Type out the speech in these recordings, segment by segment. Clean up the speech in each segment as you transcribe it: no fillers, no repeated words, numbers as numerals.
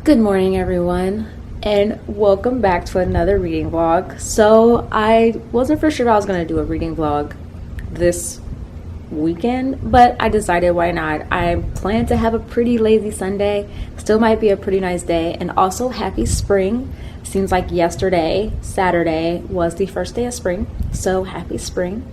Good morning, everyone, and welcome back to another reading vlog. So I wasn't for sure I was going to do a reading vlog this weekend, but I decided why not. I plan to have a pretty lazy Sunday. Still might be a pretty nice day, and also happy spring. Seems like yesterday, Saturday, was the first day of spring, so happy spring.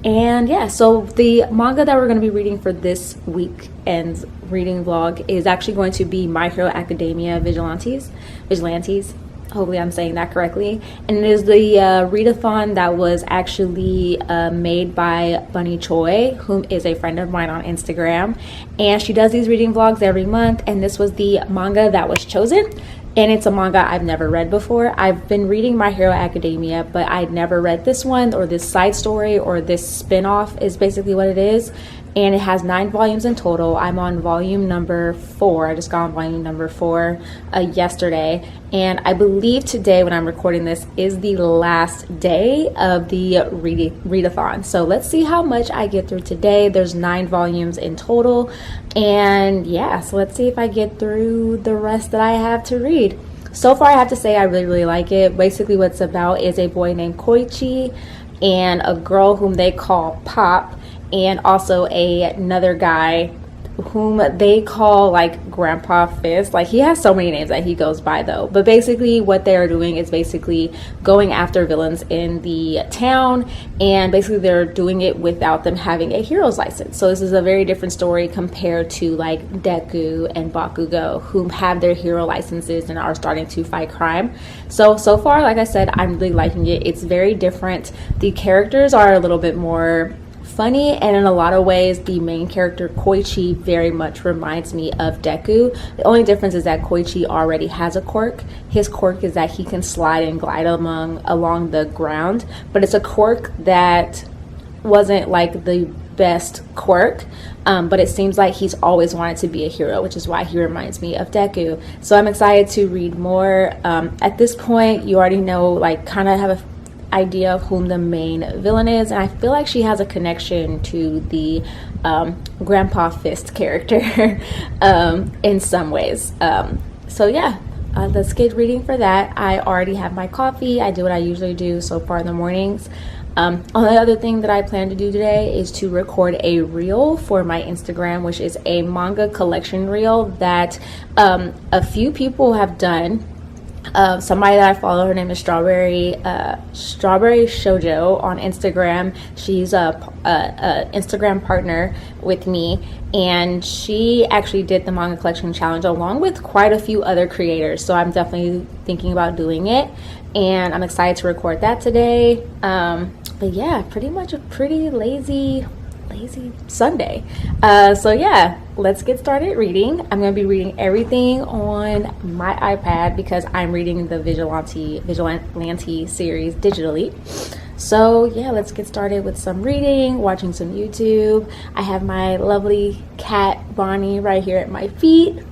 And yeah, so the manga that we're going to be reading for this weekend's reading vlog is actually going to be My Hero Academia Vigilantes. Hopefully I'm saying that correctly. And it is the readathon that was actually made by Bunny Choi, whom is a friend of mine on Instagram. And she does these reading vlogs every month, and this was the manga that was chosen. And it's a manga I've never read before. I've been reading My Hero Academia, but I'd never read this one, or this side story, or this spin-off is basically what it is. And it has 9 volumes in total. I'm on volume number 4. I just got on volume number 4 yesterday. And I believe today, when I'm recording this, is the last day of the readathon. So let's see how much I get through today. There's 9 volumes in total. And yeah, so let's see if I get through the rest that I have to read. So far, I have to say I really like it. Basically, what it's about is a boy named Koichi and a girl whom they call Pop, and also another guy whom they call like Grandpa Fist. Like, he has so many names that he goes by though. But basically what they are doing is basically going after villains in the town, and basically they're doing it without them having a hero's license. So this is a very different story compared to like Deku and Bakugo, whom have their hero licenses and are starting to fight crime. So far, like I said, I'm really liking it. It's very different. The characters are a little bit more funny, and in a lot of ways the main character Koichi very much reminds me of Deku. The only difference is that Koichi already has a quirk. His quirk is that he can slide and glide along the ground, but it's a quirk that wasn't like the best quirk, but it seems like he's always wanted to be a hero, which is why he reminds me of Deku. So I'm excited to read more. At this point, you already know, like, kind of have a idea of whom the main villain is, and I feel like she has a connection to the Grandpa Fist character in some ways. So yeah, let's get reading for that. I already have my coffee. I do what I usually do so far in the mornings. Only other thing that I plan to do today is to record a reel for my Instagram, which is a manga collection reel that a few people have done. Somebody that I follow, her name is Strawberry Shoujo on Instagram. She's a Instagram partner with me, and she actually did the manga collection challenge along with quite a few other creators. So I'm definitely thinking about doing it, and I'm excited to record that today. But yeah, pretty much a pretty lazy Sunday. So yeah, let's get started reading. I'm going to be reading everything on my iPad because I'm reading the Vigilante series digitally. So yeah, let's get started with some reading, watching some YouTube. I have my lovely cat Bonnie right here at my feet.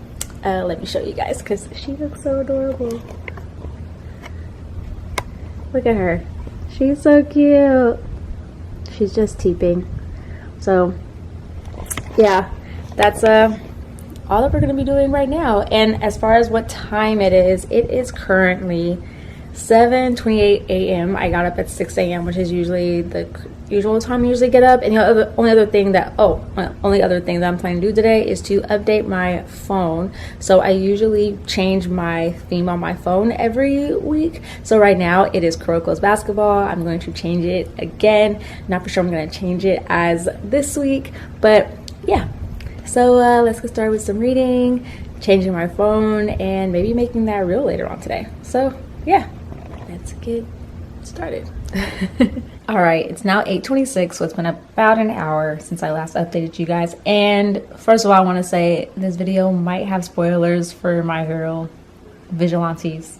Let me show you guys because she looks so adorable. Look at her. She's so cute. She's just teeping. So yeah, that's all that we're going to be doing right now. And as far as what time it is currently 7:28 a.m. I got up at 6 a.m., which is usually the usual time I usually get up. And the only other thing that I'm planning to do today is to update my phone. So I usually change my theme on my phone every week. So right now it is Kuroko's basketball. I'm going to change it again. Not for sure I'm going to change it as this week, but yeah. So let's get started with some reading, changing my phone, and maybe making that reel later on today. So yeah, let's get started. All right, it's now 8:26, so it's been about an hour since I last updated you guys. And first of all, I want to say this video might have spoilers for My Hero Vigilantes,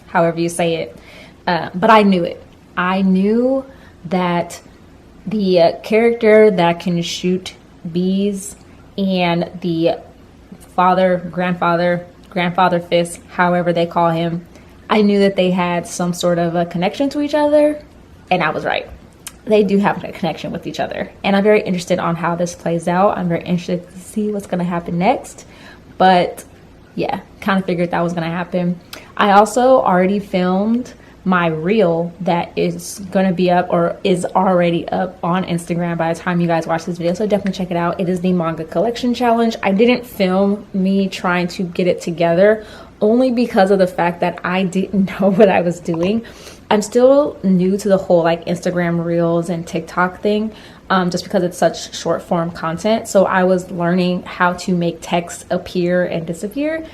however you say it. But I knew it. I knew that the character that can shoot bees and the grandfather Fist, however they call him, I knew that they had some sort of a connection to each other, and I was right. They do have a connection with each other, and I'm very interested on how this plays out. I'm very interested to see what's going to happen next, but yeah, kind of figured that was going to happen. I also already filmed my reel that is going to be up or is already up on Instagram by the time you guys watch this video. So definitely check it out. It is the manga collection challenge. I didn't film me trying to get it together only because of the fact that I didn't know what I was doing. I'm still new to the whole like Instagram reels and TikTok thing, just because it's such short form content. So I was learning how to make text appear and disappear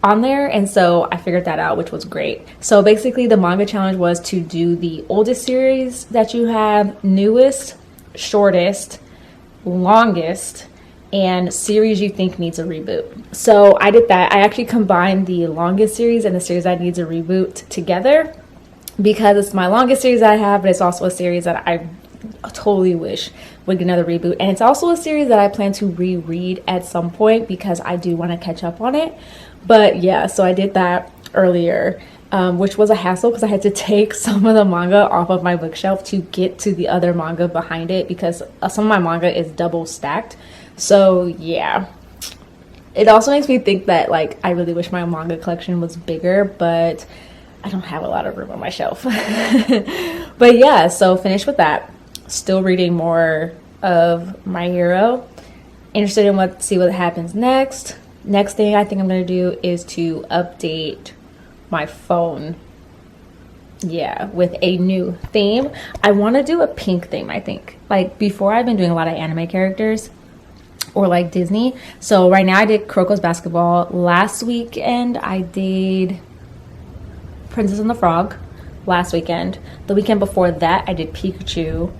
on there, and so I figured that out, which was great. So basically the manga challenge was to do the oldest series that you have, newest, shortest, longest, and series you think needs a reboot. So I did that. I actually combined the longest series and the series that needs a reboot together because it's my longest series I have, but it's also a series that I totally wish would get another reboot. And it's also a series that I plan to reread at some point because I do want to catch up on it. But yeah, so I did that earlier, which was a hassle because I had to take some of the manga off of my bookshelf to get to the other manga behind it because some of my manga is double stacked. So yeah, it also makes me think that like I really wish my manga collection was bigger, but I don't have a lot of room on my shelf. But yeah, so finished with that. Still reading more of My Hero. Interested in see what happens next. Next thing I think I'm going to do is to update my phone. Yeah, with a new theme. I want to do a pink theme, I think. Like before I've been doing a lot of anime characters or like Disney. So right now I did Croco's Basketball. Last weekend I did Princess and the Frog. Last weekend. The weekend before that I did Pikachu.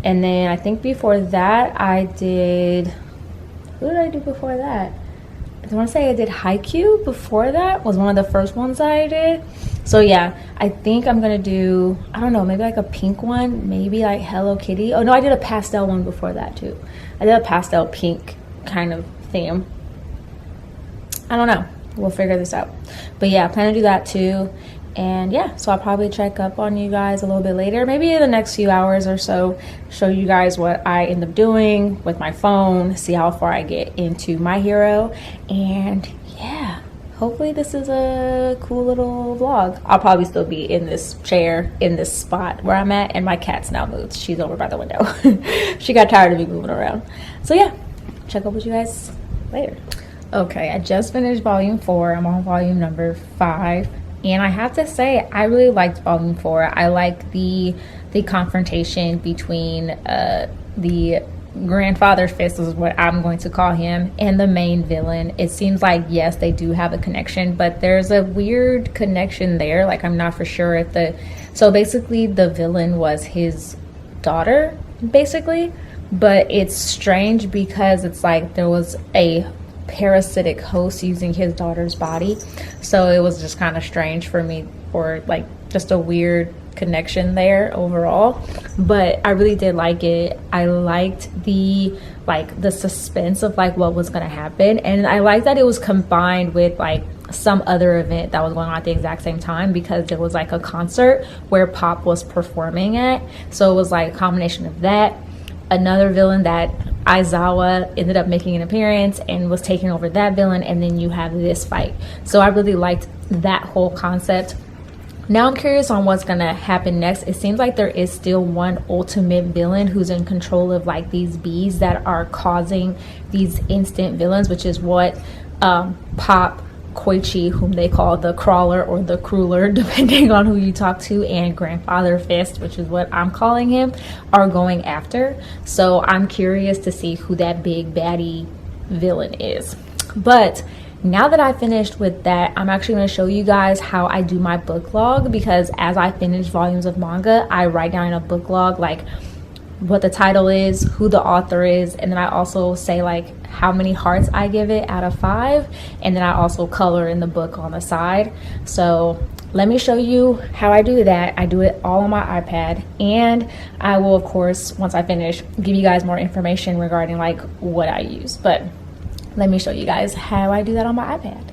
And then I think before that I did... Who did I do before that? I want to say I did Haikyuu before that. Was one of the first ones that I did. So yeah, I think I'm going to do, I don't know, maybe like a pink one. Maybe like Hello Kitty. Oh no, I did a pastel one before that too. I did a pastel pink kind of theme. I don't know. We'll figure this out. But yeah, I plan to do that too. And yeah, so I'll probably check up on you guys a little bit later, maybe in the next few hours or so, show you guys what I end up doing with my phone, see how far I get into My Hero. And yeah, hopefully this is a cool little vlog. I'll probably still be in this chair in this spot where I'm at, and my cat's now moved. She's over by the window. She got tired of me moving around. So yeah, check up with you guys later. Okay, I just finished volume 4. I'm on volume number 5. And I have to say, I really liked volume 4. I like the confrontation between the grandfather fist is what I'm going to call him, and the main villain. It seems like, yes, they do have a connection, but there's a weird connection there. Like, I'm not for sure if so basically the villain was his daughter, basically. But it's strange because it's like there was a parasitic host using his daughter's body, so it was just kind of strange for me, or like just a weird connection there overall. But I really did like it. I liked the suspense of like what was gonna happen, and I liked that it was combined with like some other event that was going on at the exact same time, because there was like a concert where Pop was performing at, so it was like a combination of that. Another villain that Aizawa ended up making an appearance and was taking over that villain, and then you have this fight. So I really liked that whole concept. Now I'm curious on what's gonna happen next. It seems like there is still one ultimate villain who's in control of like these bees that are causing these instant villains, which is what Pop, Koichi, whom they call the Crawler or the Crueler, depending on who you talk to, and Grandfather Fist, which is what I'm calling him, are going after. So I'm curious to see who that big baddie villain is. But now that I finished with that, I'm actually going to show you guys how I do my book log, because as I finish volumes of manga, I write down in a book log like what the title is, who the author is, and then I also say like how many hearts I give it out of 5, and then I also color in the book on the side. So let me show you how I do that. I do it all on my iPad, and I will of course, once I finish, give you guys more information regarding like what I use. But let me show you guys how I do that on my iPad.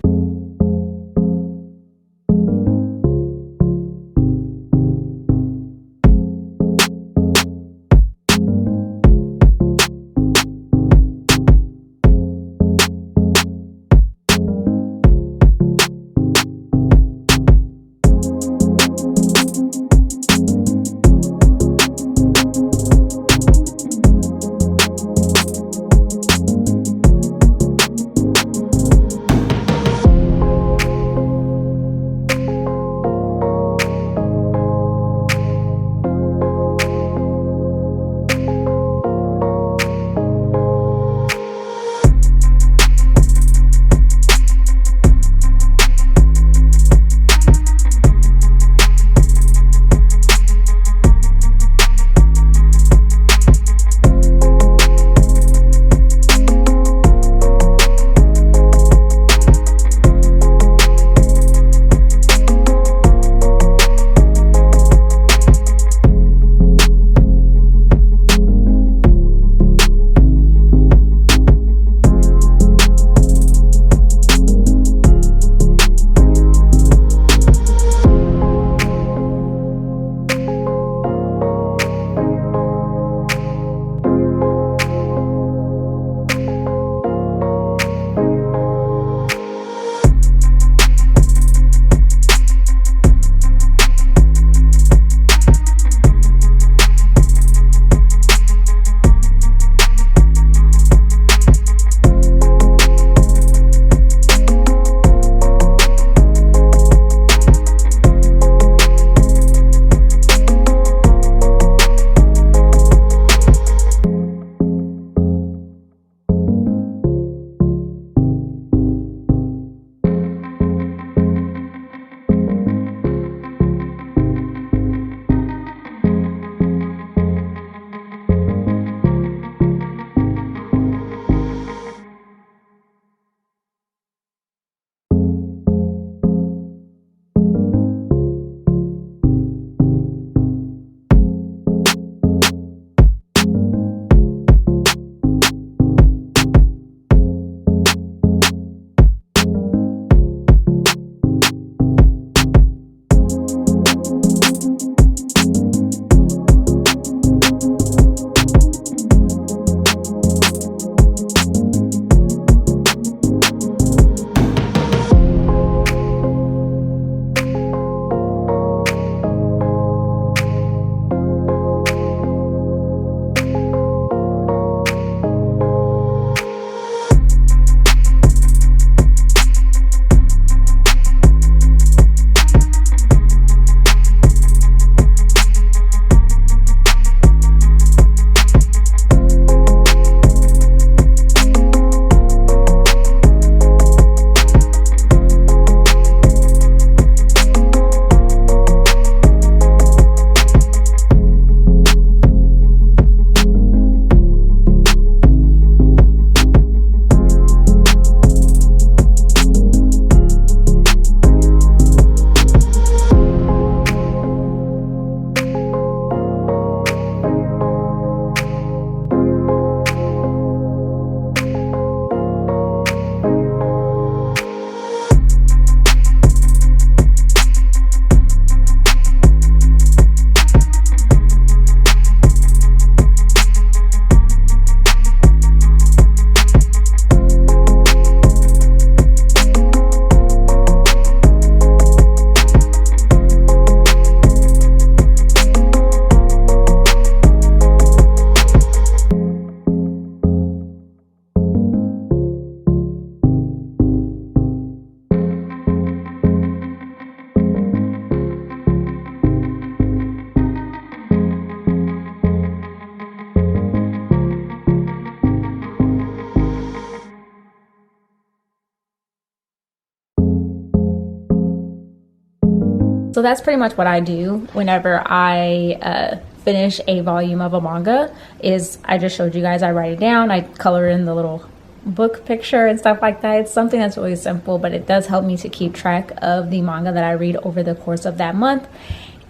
So that's pretty much what I do whenever I finish a volume of a manga. Is I just showed you guys, I write it down, I color in the little book picture and stuff like that. It's something that's really simple, but it does help me to keep track of the manga that I read over the course of that month.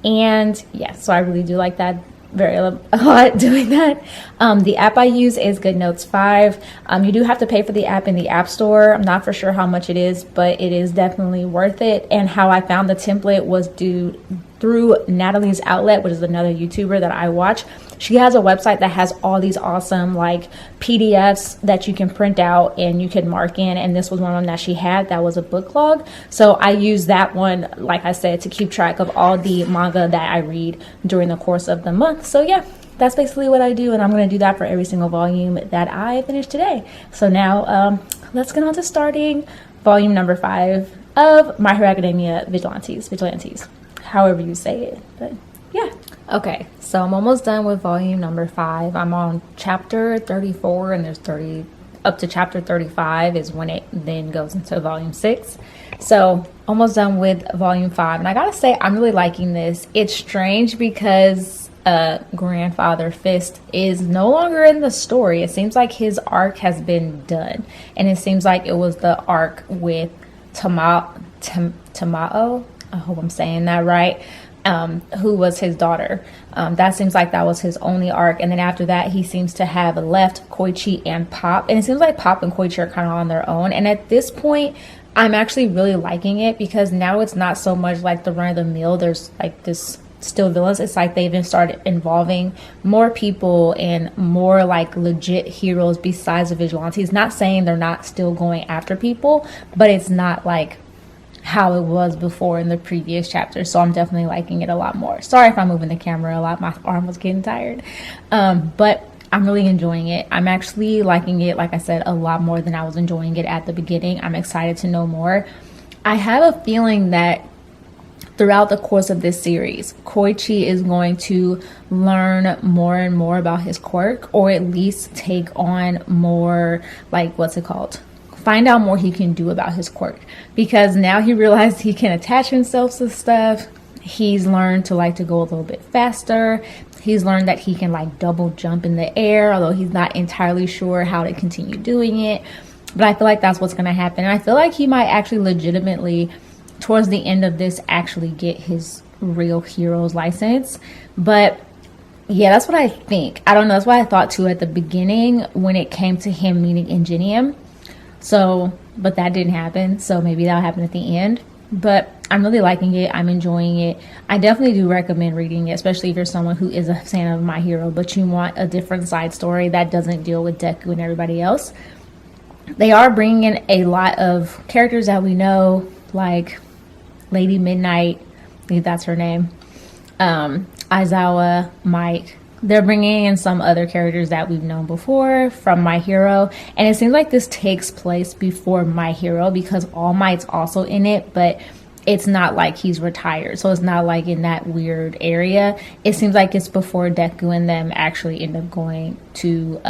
And yeah, so I really do like that a lot doing that. The app I use is GoodNotes 5. You do have to pay for the app in the App Store. I'm not for sure how much it is, but it is definitely worth it. And how I found the template was through Natalie's Outlet, which is another YouTuber that I watch. She has a website that has all these awesome like PDFs that you can print out and you can mark in, and this was one of them that she had that was a book log. So I use that one, like I said, to keep track of all the manga that I read during the course of the month. So yeah, that's basically what I do, and I'm going to do that for every single volume that I finish today. So now let's get on to starting volume number 5 of My Hero Academia Vigilantes, however you say it, but yeah. Okay, so I'm almost done with volume number 5. I'm on chapter 34, and there's 30 up to chapter 35 is when it then goes into volume 6. So almost done with volume 5, and I gotta say I'm really liking this. It's strange because Grandfather Fist is no longer in the story. It seems like his arc has been done, and it seems like it was the arc with Tamao. I hope I'm saying that right. Who was his daughter. That seems like that was his only arc, and then after that he seems to have left Koichi and Pop, and it seems like Pop and Koichi are kind of on their own. And at this point I'm actually really liking it, because now it's not so much like the run-of-the-mill, there's like this still villains. It's like they've even started involving more people and more like legit heroes besides the vigilantes. Not saying they're not still going after people, but it's not like how it was before in the previous chapter. So I'm definitely liking it a lot more. Sorry if I'm moving the camera a lot, my arm was getting tired, but I'm really enjoying it. I'm actually liking it, like I said, a lot more than I was enjoying it at the beginning. I'm excited to know more. I have a feeling that throughout the course of this series, Koichi is going to learn more and more about his quirk, or at least take on more, like, find out more he can do about his quirk, because now he realized he can attach himself to stuff. He's learned to like to go a little bit faster. He's learned that he can like double jump in the air, although he's not entirely sure how to continue doing it. But I feel like that's what's going to happen. And I feel like he might actually legitimately, towards the end of this, actually get his real hero's license. But yeah, that's what I think. I don't know. That's what I thought too at the beginning when it came to him meeting Ingenium. So, but that didn't happen. So maybe that'll happen at the end. But I'm really liking it. I'm enjoying it. I definitely do recommend reading it, especially if you're someone who is a fan of My Hero, but you want a different side story that doesn't deal with Deku and everybody else. They are bringing in a lot of characters that we know, like Lady Midnight, I think that's her name, Aizawa, Mike. They're bringing in some other characters that we've known before from My Hero, and it seems like this takes place before My Hero, because All Might's also in it, but it's not like he's retired, so it's not like in that weird area. It seems like it's before Deku and them actually end up going to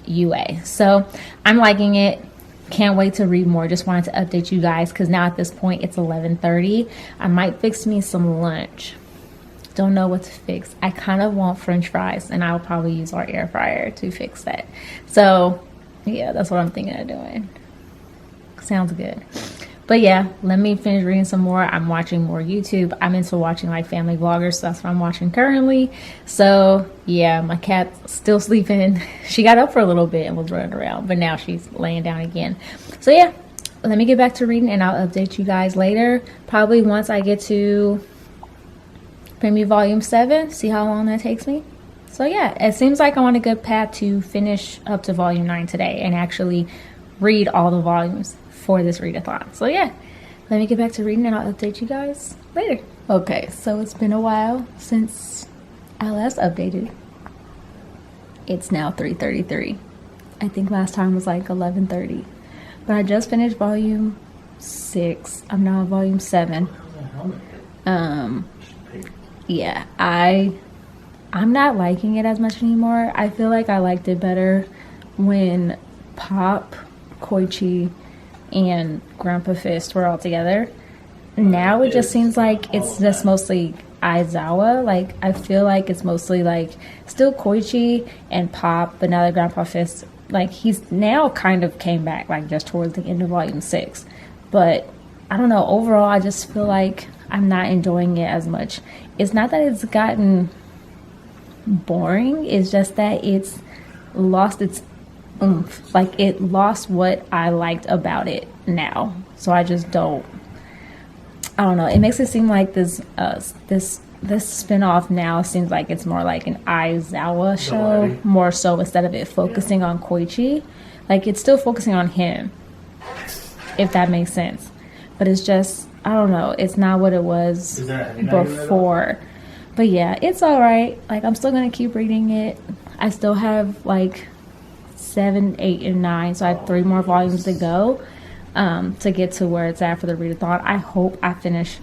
UA. So I'm liking it. Can't wait to read more. Just wanted to update you guys, because now at this point it's 11:30. I might fix me some lunch. Don't know what to fix. I kind of want French fries, and I'll probably use our air fryer to fix that. So yeah, that's what I'm thinking of doing. Sounds good. But yeah, let me finish reading some more. I'm watching more YouTube. I'm into watching like family vloggers, so that's what I'm watching currently. So yeah, my cat's still sleeping. She got up for a little bit and was running around, but now she's laying down again. So yeah, let me get back to reading, and I'll update you guys later. Probably once I get to maybe volume 7, see how long that takes me. So yeah, it seems like I'm on a good path to finish up to volume 9 today and actually read all the volumes for this readathon. So yeah, let me get back to reading, and I'll update you guys later. Okay, so it's been a while since I last updated. It's now 3:33. I think last time was like 11:30. But I just finished volume 6. I'm now on volume 7. Yeah, I'm not liking it as much anymore. I feel like I liked it better when Pop, Koichi, and Grandpa Fist were all together. now it just seems like it's just mostly Aizawa. Like, I feel like it's mostly like still Koichi and Pop, but now that Grandpa Fist, like, he's now kind of came back like just towards the end of volume 6. But I don't know, overall I just feel like I'm not enjoying it as much. It's not that it's gotten boring, it's just that it's lost its oomph. Like, it lost what I liked about it now. So I just don't, I don't know. It makes it seem like this spinoff now seems like it's more like an Aizawa show, more so, instead of it focusing on Koichi. Like, it's still focusing on him, if that makes sense. But it's just, I don't know. It's not what it was before. But yeah, it's alright. Like, I'm still gonna keep reading it. I still have like 7, 8, and 9, so I have 3 more volumes to go. To get to where it's at for the readathon. I hope I finish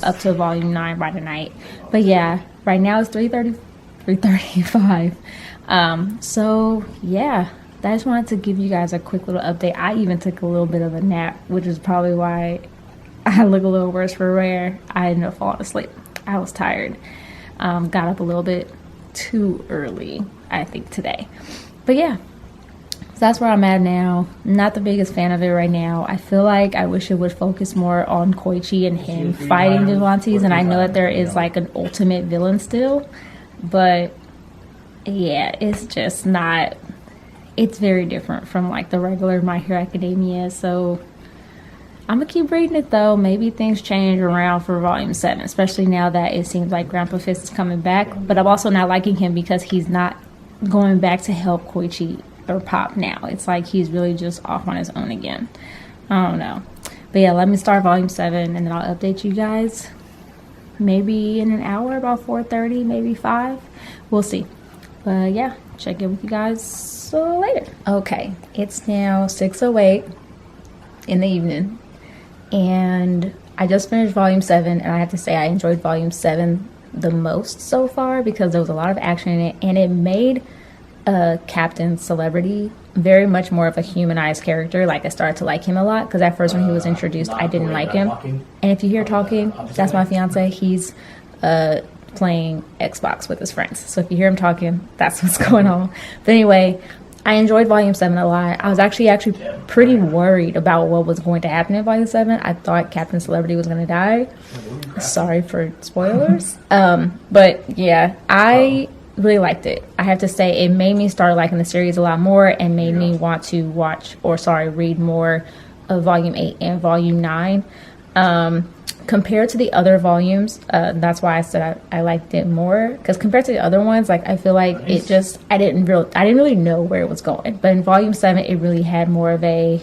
up to volume 9 by tonight. But yeah, right now it's 3:35. So yeah, I just wanted to give you guys a quick little update. I even took a little bit of a nap, which is probably why I look a little worse for wear. I ended up falling asleep. I was tired. Got up a little bit too early, I think, today. But yeah. So that's where I'm at now. Not the biggest fan of it right now. I feel like I wish it would focus more on Koichi and him fighting Vigilantes, and I know that there is like an ultimate villain still, but yeah, it's just not, it's very different from like the regular My Hero Academia. So I'm gonna keep reading it though. Maybe things change around for volume 7, especially now that it seems like Grandpa Fist is coming back. But I'm also not liking him because he's not going back to help Koichi or Pop now. It's like he's really just off on his own again. I don't know. But yeah, let me start volume 7 and then I'll update you guys maybe in an hour, about 4:30, maybe 5. We'll see. But yeah, check in with you guys later. Okay, it's now 6:08 in the evening and I just finished volume 7, and I have to say I enjoyed volume 7 the most so far because there was a lot of action in it, and it made Captain Celebrity very much more of a humanized character. Like, I started to like him a lot because at first when he was introduced I didn't like him. And if you hear talking, that's my fiance. He's playing Xbox with his friends, so if you hear him talking, that's what's going on. But anyway, I enjoyed volume 7 a lot. I was actually pretty worried about what was going to happen in volume 7. I thought Captain Celebrity was going to die. Sorry for spoilers. But yeah, I really liked it. I have to say it made me start liking the series a lot more and made me want to read more of volume 8 and volume 9. Compared to the other volumes, that's why I said I liked it more, because compared to the other ones, like, I feel like it just, I didn't really know where it was going. But in volume 7 it really had more of a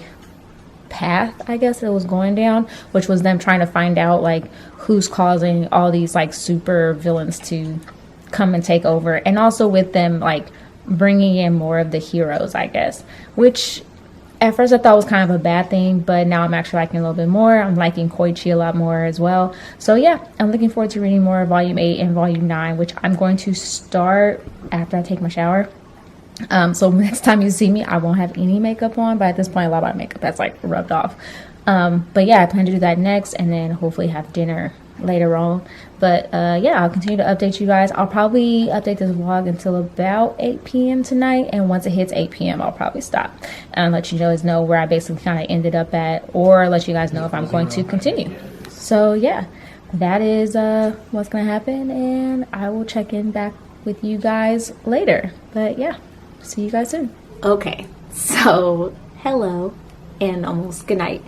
path, I guess, it was going down, which was them trying to find out like who's causing all these like super villains to come and take over, and also with them like bringing in more of the heroes, I guess, which at first I thought was kind of a bad thing, but now I'm actually liking it a little bit more. I'm liking Koichi a lot more as well. So yeah, I'm looking forward to reading more of volume 8 and volume 9, which I'm going to start after I take my shower. So next time you see me, I won't have any makeup on, but at this point a lot of my makeup that's like rubbed off. But yeah, I plan to do that next, and then hopefully have dinner later on. But yeah, I'll continue to update you guys. I'll probably update this vlog until about 8 p.m. tonight, and once it hits 8 p.m. I'll probably stop and let you guys know where I basically kind of ended up at, or let you guys know if I'm going to continue. So yeah, that is what's gonna happen, and I will check in back with you guys later. But yeah, see you guys soon. Okay, so hello and almost good night.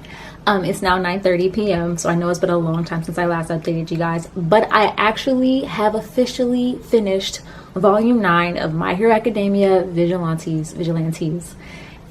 It's now 9:30 p.m. so I know it's been a long time since I last updated you guys, but I actually have officially finished volume 9 of My Hero Academia Vigilantes,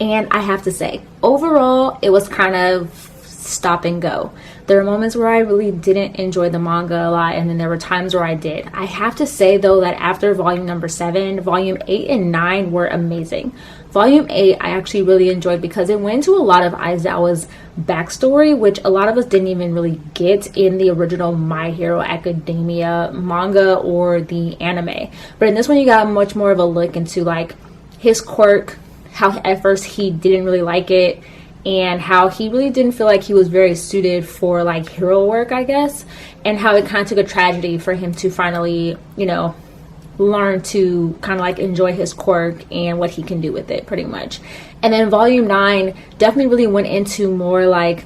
and I have to say, overall it was kind of stop and go. There were moments where I really didn't enjoy the manga a lot, and then there were times where I did. I have to say though that after volume number 7, volume 8 and 9 were amazing. Volume 8 I actually really enjoyed because it went into a lot of Aizawa's backstory, which a lot of us didn't even really get in the original My Hero Academia manga or the anime. But in this one you got much more of a look into like his quirk, how at first he didn't really like it, and how he really didn't feel like he was very suited for like hero work, I guess, and how it kind of took a tragedy for him to finally, you know, learn to kind of like enjoy his quirk and what he can do with it, pretty much. And then volume 9 definitely really went into more like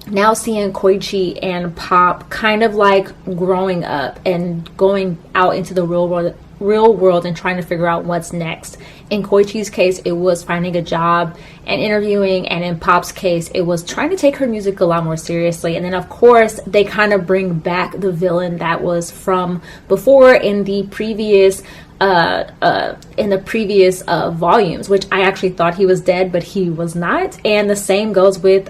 now seeing Koichi and Pop kind of like growing up and going out into the real world and trying to figure out what's next. In Koichi's case, it was finding a job and interviewing, and in Pop's case, it was trying to take her music a lot more seriously. And then of course they kind of bring back the villain that was from before in the previous volumes, which I actually thought he was dead, but he was not. And the same goes with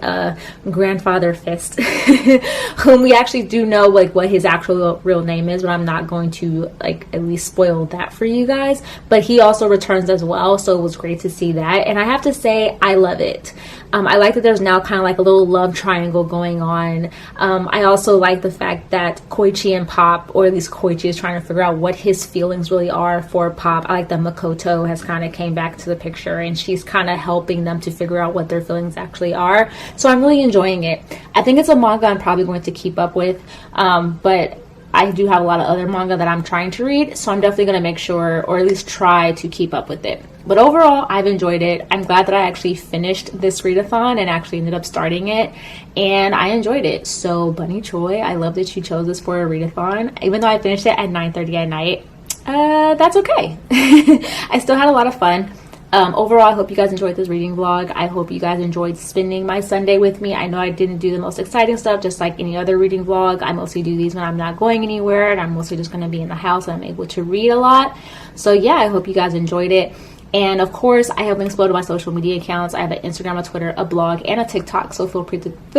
Grandfather Fist, whom we actually do know like what his actual real name is, but I'm not going to like at least spoil that for you guys. But he also returns as well, so it was great to see that, and I have to say I love it. I like that there's now kind of like a little love triangle going on. I also like the fact that Koichi and Pop, or at least Koichi, is trying to figure out what his feelings really are for Pop. I like that Makoto has kind of came back to the picture, and she's kind of helping them to figure out what their feelings actually are. So I'm really enjoying it. I think it's a manga I'm probably going to keep up with, but I do have a lot of other manga that I'm trying to read, so I'm definitely going to make sure, or at least try to keep up with it. But overall, I've enjoyed it. I'm glad that I actually finished this readathon and actually ended up starting it, and I enjoyed it. So Bunny Choi, I love that you chose this for a readathon, even though I finished it at 9:30 at night. That's okay. I still had a lot of fun. Overall, I hope you guys enjoyed this reading vlog. I hope you guys enjoyed spending my Sunday with me. I know I didn't do the most exciting stuff, just like any other reading vlog. I mostly do these when I'm not going anywhere, and I'm mostly just going to be in the house and I'm able to read a lot. So yeah, I hope you guys enjoyed it. And of course, I have links below to my social media accounts. I have an Instagram, a Twitter, a blog, and a TikTok. So feel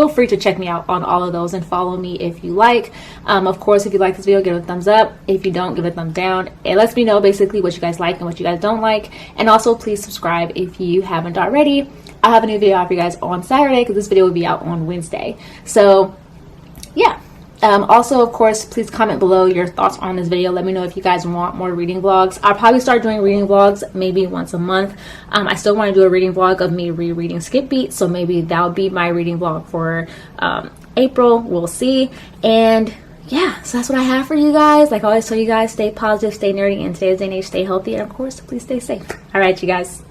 free to check me out on all of those and follow me if you like. Of course, if you like this video, give it a thumbs up. If you don't, give it a thumbs down. It lets me know basically what you guys like and what you guys don't like. And also, please subscribe if you haven't already. I'll have a new video out for you guys on Saturday because this video will be out on Wednesday. So yeah. Also, of course, please comment below your thoughts on this video. Let me know if you guys want more reading vlogs. I'll probably start doing reading vlogs maybe once a month. I still want to do a reading vlog of me rereading Skip Beat, so maybe that'll be my reading vlog for April. We'll see. And yeah, so that's what I have for you guys. Like I always tell you guys, stay positive, stay nerdy, and today's day and age, stay healthy, and of course, please stay safe. All right, you guys.